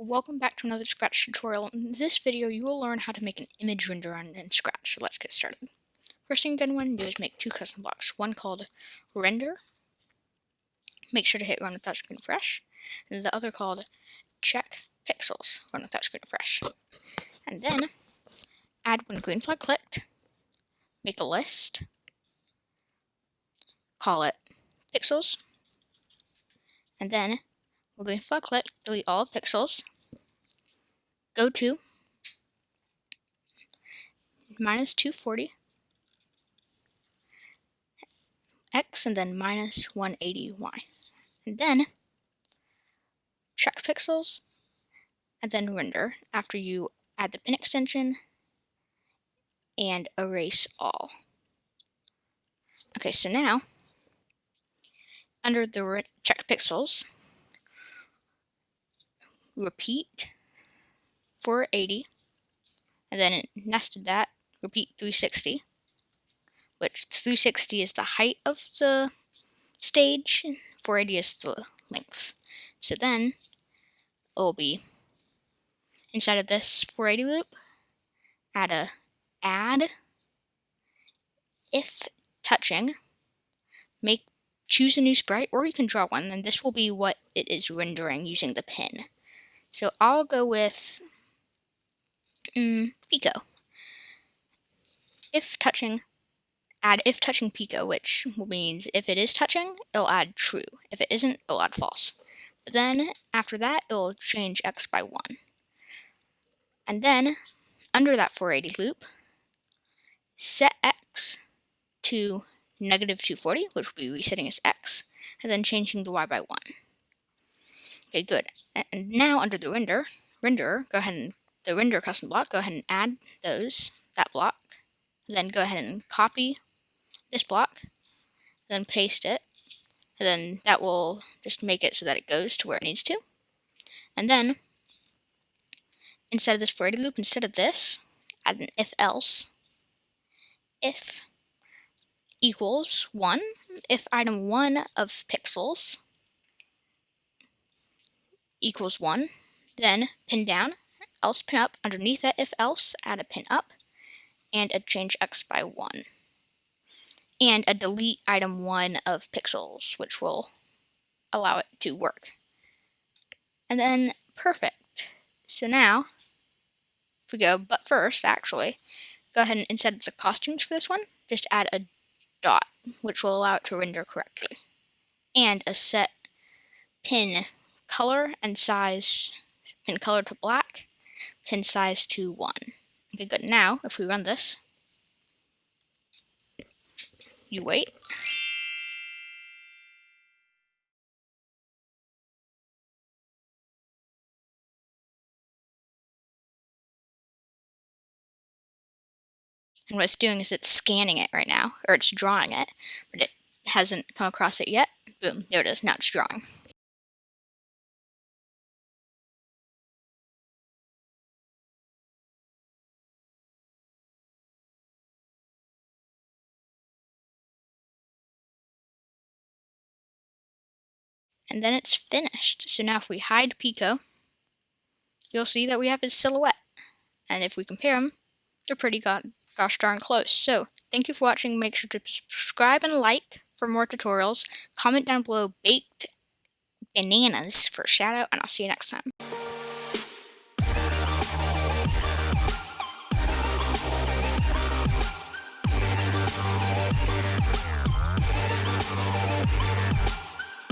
Welcome back to another Scratch tutorial. In this video, you will learn how to make an image render in Scratch. So let's get started. First thing you're going to want to do is make two custom blocks. One called render. Make sure to hit run without screen refresh. And the other called check pixels. Run without screen refresh. And then add when green flag clicked. Make a list. Call it pixels. And then when green flag clicked, delete all of pixels. Go to minus 240 x and then minus 180 y. And then check pixels and then render after you add the pin extension and erase all. Okay, so now under the check pixels, repeat 480 and then nested that, repeat 360, which 360 is the height of the stage, 480 is the length. So then it will be inside of this 480 loop, add if touching, choose a new sprite, or you can draw one, and this will be what it is rendering using the pin. So I'll go with Pico. If touching, add if touching Pico, which means if it is touching, it'll add true. If it isn't, it'll add false. But then after that, it'll change x by 1. And then under that 480 loop, set x to negative 240, which will be resetting as x, and then changing the y by 1. Okay, good. And now under the renderer, go ahead and the render custom block, go ahead and add that block. Then go ahead and copy this block, then paste it, and then that will just make it so that it goes to where it needs to. And then instead of this 480 loop, instead of this, add an if else. If equals 1, if item 1 of pixels equals 1, then pin down, else pin up. Underneath that if else, add a pin up and a change x by 1. And a delete item 1 of pixels, which will allow it to work. And then perfect. So now, if we go, but first, actually, go ahead and instead of the costumes for this one, just add a dot, which will allow it to render correctly. And a set pin color and size, pin color to black, pin size to 1. Okay, good. Now, if we run this, you wait. And what it's doing is it's scanning it right now, or it's drawing it, but it hasn't come across it yet. Boom, there it is, now it's drawing. And then it's finished. So now if we hide Pico, you'll see that we have his silhouette. And if we compare them, they're pretty gosh darn close. So thank you for watching. Make sure to subscribe and like for more tutorials. Comment down below baked bananas for a shout out, and I'll see you next time.